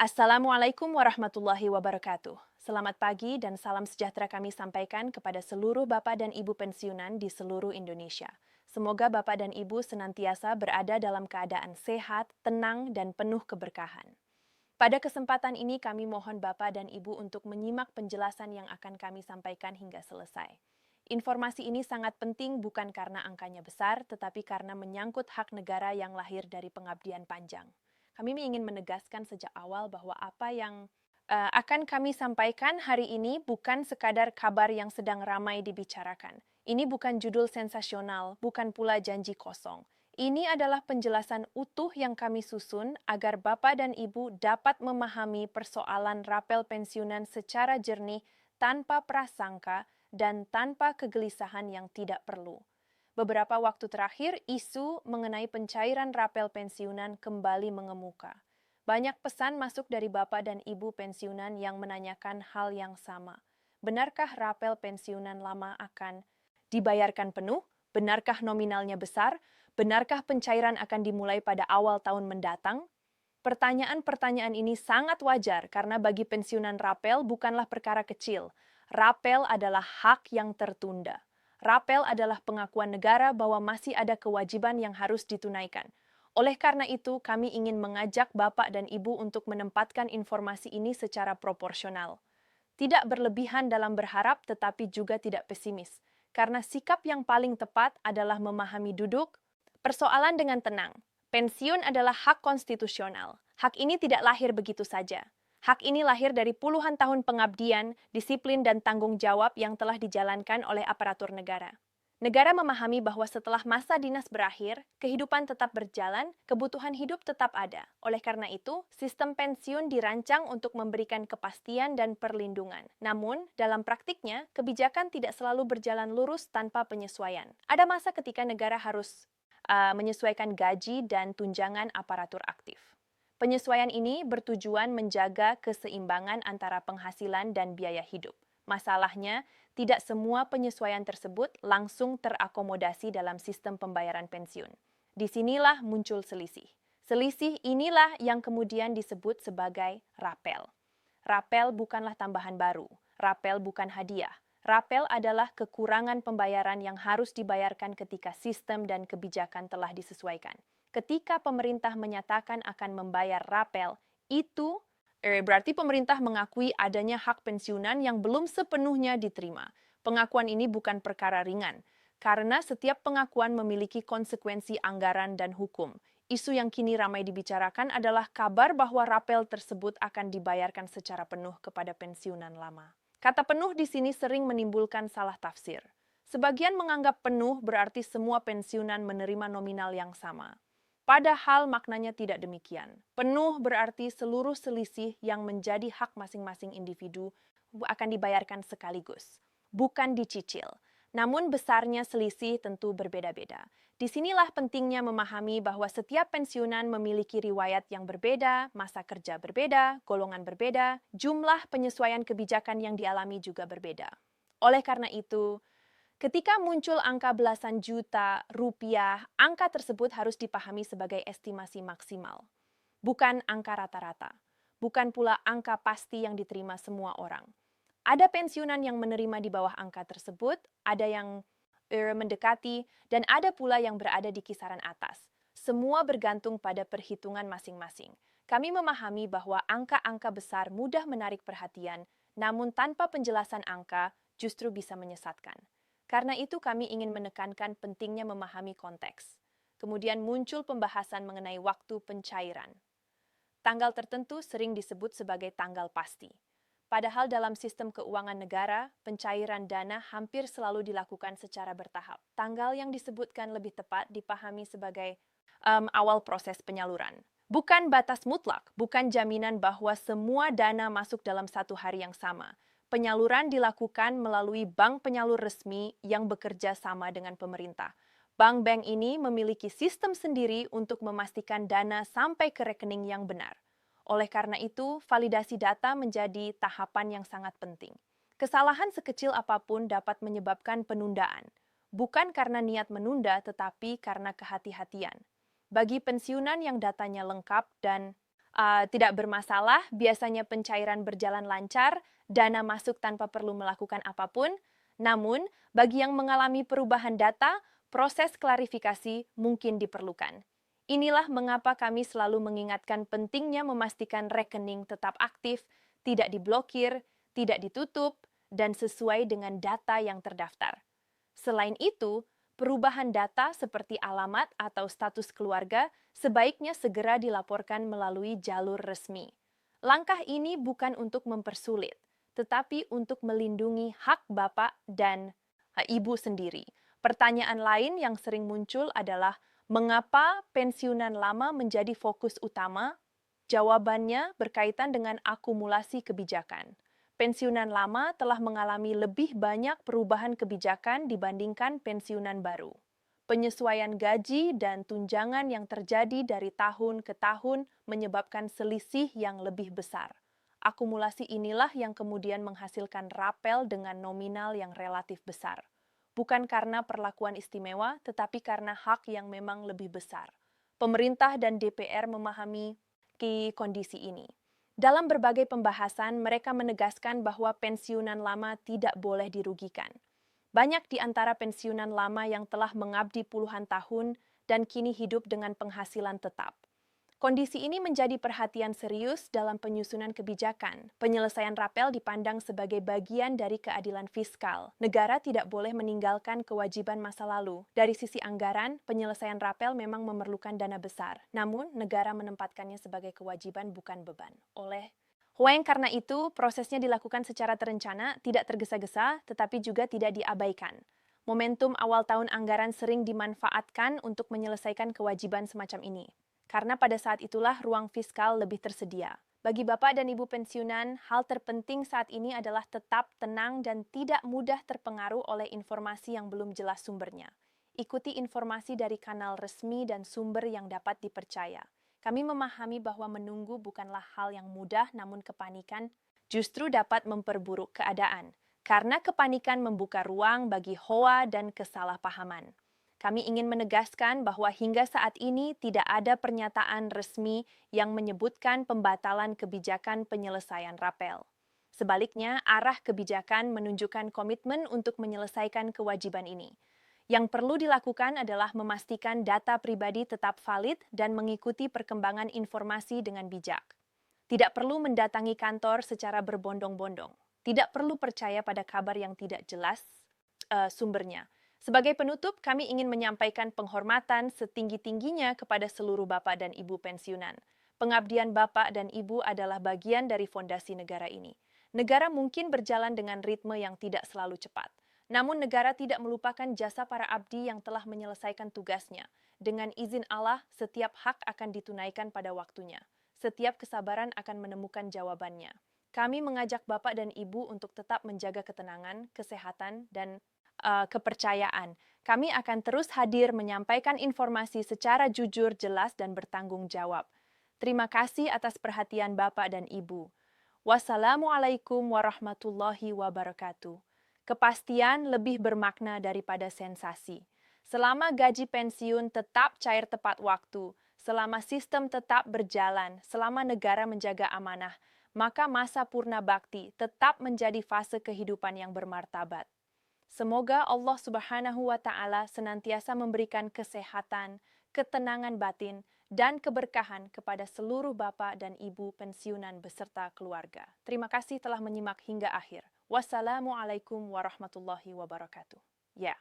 Assalamualaikum warahmatullahi wabarakatuh. Selamat pagi dan salam sejahtera kami sampaikan kepada seluruh Bapak dan Ibu pensiunan di seluruh Indonesia. Semoga Bapak dan Ibu senantiasa berada dalam keadaan sehat, tenang, dan penuh keberkahan. Pada kesempatan ini kami mohon Bapak dan Ibu untuk menyimak penjelasan yang akan kami sampaikan hingga selesai. Informasi ini sangat penting bukan karena angkanya besar, tetapi karena menyangkut hak negara yang lahir dari pengabdian panjang. Kami ingin menegaskan sejak awal bahwa apa yang akan kami sampaikan hari ini bukan sekadar kabar yang sedang ramai dibicarakan. Ini bukan judul sensasional, bukan pula janji kosong. Ini adalah penjelasan utuh yang kami susun agar Bapak dan Ibu dapat memahami persoalan rapel pensiunan secara jernih tanpa prasangka dan tanpa kegelisahan yang tidak perlu. Beberapa waktu terakhir, isu mengenai pencairan rapel pensiunan kembali mengemuka. Banyak pesan masuk dari Bapak dan Ibu pensiunan yang menanyakan hal yang sama. Benarkah rapel pensiunan lama akan dibayarkan penuh? Benarkah nominalnya besar? Benarkah pencairan akan dimulai pada awal tahun mendatang? Pertanyaan-pertanyaan ini sangat wajar karena bagi pensiunan rapel bukanlah perkara kecil. Rapel adalah hak yang tertunda. Rapel adalah pengakuan negara bahwa masih ada kewajiban yang harus ditunaikan. Oleh karena itu, kami ingin mengajak Bapak dan Ibu untuk menempatkan informasi ini secara proporsional. Tidak berlebihan dalam berharap, tetapi juga tidak pesimis. Karena sikap yang paling tepat adalah memahami duduk persoalan dengan tenang. Pensiun adalah hak konstitusional. Hak ini tidak lahir begitu saja. Hak ini lahir dari puluhan tahun pengabdian, disiplin, dan tanggung jawab yang telah dijalankan oleh aparatur negara. Negara memahami bahwa setelah masa dinas berakhir, kehidupan tetap berjalan, kebutuhan hidup tetap ada. Oleh karena itu, sistem pensiun dirancang untuk memberikan kepastian dan perlindungan. Namun, dalam praktiknya, kebijakan tidak selalu berjalan lurus tanpa penyesuaian. Ada masa ketika negara harus menyesuaikan gaji dan tunjangan aparatur aktif. Penyesuaian ini bertujuan menjaga keseimbangan antara penghasilan dan biaya hidup. Masalahnya, tidak semua penyesuaian tersebut langsung terakomodasi dalam sistem pembayaran pensiun. Disinilah muncul selisih. Selisih inilah yang kemudian disebut sebagai rapel. Rapel bukanlah tambahan baru. Rapel bukan hadiah. Rapel adalah kekurangan pembayaran yang harus dibayarkan ketika sistem dan kebijakan telah disesuaikan. Ketika pemerintah menyatakan akan membayar rapel, itu berarti pemerintah mengakui adanya hak pensiunan yang belum sepenuhnya diterima. Pengakuan ini bukan perkara ringan, karena setiap pengakuan memiliki konsekuensi anggaran dan hukum. Isu yang kini ramai dibicarakan adalah kabar bahwa rapel tersebut akan dibayarkan secara penuh kepada pensiunan lama. Kata penuh di sini sering menimbulkan salah tafsir. Sebagian menganggap penuh berarti semua pensiunan menerima nominal yang sama. Padahal maknanya tidak demikian. Penuh berarti seluruh selisih yang menjadi hak masing-masing individu akan dibayarkan sekaligus, bukan dicicil. Namun besarnya selisih tentu berbeda-beda. Disinilah pentingnya memahami bahwa setiap pensiunan memiliki riwayat yang berbeda, masa kerja berbeda, golongan berbeda, jumlah penyesuaian kebijakan yang dialami juga berbeda. Oleh karena itu, ketika muncul angka belasan juta rupiah, angka tersebut harus dipahami sebagai estimasi maksimal, bukan angka rata-rata, bukan pula angka pasti yang diterima semua orang. Ada pensiunan yang menerima di bawah angka tersebut, ada yang mendekati, dan ada pula yang berada di kisaran atas. Semua bergantung pada perhitungan masing-masing. Kami memahami bahwa angka-angka besar mudah menarik perhatian, namun tanpa penjelasan angka justru bisa menyesatkan. Karena itu kami ingin menekankan pentingnya memahami konteks. Kemudian muncul pembahasan mengenai waktu pencairan. Tanggal tertentu sering disebut sebagai tanggal pasti. Padahal dalam sistem keuangan negara, pencairan dana hampir selalu dilakukan secara bertahap. Tanggal yang disebutkan lebih tepat dipahami sebagai awal proses penyaluran. Bukan batas mutlak, bukan jaminan bahwa semua dana masuk dalam satu hari yang sama. Penyaluran dilakukan melalui bank penyalur resmi yang bekerja sama dengan pemerintah. Bank-bank ini memiliki sistem sendiri untuk memastikan dana sampai ke rekening yang benar. Oleh karena itu, validasi data menjadi tahapan yang sangat penting. Kesalahan sekecil apapun dapat menyebabkan penundaan, bukan karena niat menunda, tetapi karena kehati-hatian. Bagi pensiunan yang datanya lengkap dan tidak bermasalah, biasanya pencairan berjalan lancar, dana masuk tanpa perlu melakukan apapun. Namun, bagi yang mengalami perubahan data, proses klarifikasi mungkin diperlukan. Inilah mengapa kami selalu mengingatkan pentingnya memastikan rekening tetap aktif, tidak diblokir, tidak ditutup, dan sesuai dengan data yang terdaftar. Selain itu, perubahan data seperti alamat atau status keluarga sebaiknya segera dilaporkan melalui jalur resmi. Langkah ini bukan untuk mempersulit, tetapi untuk melindungi hak Bapak dan Ibu sendiri. Pertanyaan lain yang sering muncul adalah, mengapa pensiunan lama menjadi fokus utama? Jawabannya berkaitan dengan akumulasi kebijakan. Pensiunan lama telah mengalami lebih banyak perubahan kebijakan dibandingkan pensiunan baru. Penyesuaian gaji dan tunjangan yang terjadi dari tahun ke tahun menyebabkan selisih yang lebih besar. Akumulasi inilah yang kemudian menghasilkan rapel dengan nominal yang relatif besar. Bukan karena perlakuan istimewa, tetapi karena hak yang memang lebih besar. Pemerintah dan DPR memahami kondisi ini. Dalam berbagai pembahasan, mereka menegaskan bahwa pensiunan lama tidak boleh dirugikan. Banyak di antara pensiunan lama yang telah mengabdi puluhan tahun dan kini hidup dengan penghasilan tetap. Kondisi ini menjadi perhatian serius dalam penyusunan kebijakan. Penyelesaian rapel dipandang sebagai bagian dari keadilan fiskal. Negara tidak boleh meninggalkan kewajiban masa lalu. Dari sisi anggaran, penyelesaian rapel memang memerlukan dana besar. Namun, negara menempatkannya sebagai kewajiban bukan beban. Karena itu, prosesnya dilakukan secara terencana, tidak tergesa-gesa, tetapi juga tidak diabaikan. Momentum awal tahun anggaran sering dimanfaatkan untuk menyelesaikan kewajiban semacam ini. Karena pada saat itulah ruang fiskal lebih tersedia. Bagi Bapak dan Ibu pensiunan, hal terpenting saat ini adalah tetap tenang dan tidak mudah terpengaruh oleh informasi yang belum jelas sumbernya. Ikuti informasi dari kanal resmi dan sumber yang dapat dipercaya. Kami memahami bahwa menunggu bukanlah hal yang mudah, namun kepanikan justru dapat memperburuk keadaan. Karena kepanikan membuka ruang bagi hoa dan kesalahpahaman. Kami ingin menegaskan bahwa hingga saat ini tidak ada pernyataan resmi yang menyebutkan pembatalan kebijakan penyelesaian rapel. Sebaliknya, arah kebijakan menunjukkan komitmen untuk menyelesaikan kewajiban ini. Yang perlu dilakukan adalah memastikan data pribadi tetap valid dan mengikuti perkembangan informasi dengan bijak. Tidak perlu mendatangi kantor secara berbondong-bondong. Tidak perlu percaya pada kabar yang tidak jelas sumbernya. Sebagai penutup, kami ingin menyampaikan penghormatan setinggi-tingginya kepada seluruh Bapak dan Ibu pensiunan. Pengabdian Bapak dan Ibu adalah bagian dari fondasi negara ini. Negara mungkin berjalan dengan ritme yang tidak selalu cepat. Namun negara tidak melupakan jasa para abdi yang telah menyelesaikan tugasnya. Dengan izin Allah, setiap hak akan ditunaikan pada waktunya. Setiap kesabaran akan menemukan jawabannya. Kami mengajak Bapak dan Ibu untuk tetap menjaga ketenangan, kesehatan, dan kepercayaan. Kami akan terus hadir menyampaikan informasi secara jujur, jelas, dan bertanggung jawab. Terima kasih atas perhatian Bapak dan Ibu. Wassalamualaikum warahmatullahi wabarakatuh. Kepastian lebih bermakna daripada sensasi. Selama gaji pensiun tetap cair tepat waktu, selama sistem tetap berjalan, selama negara menjaga amanah, maka masa purna bakti tetap menjadi fase kehidupan yang bermartabat. Semoga Allah Subhanahu wa Ta'ala senantiasa memberikan kesehatan, ketenangan batin, dan keberkahan kepada seluruh Bapak dan Ibu pensiunan beserta keluarga. Terima kasih telah menyimak hingga akhir. Wassalamualaikum warahmatullahi wabarakatuh. Ya.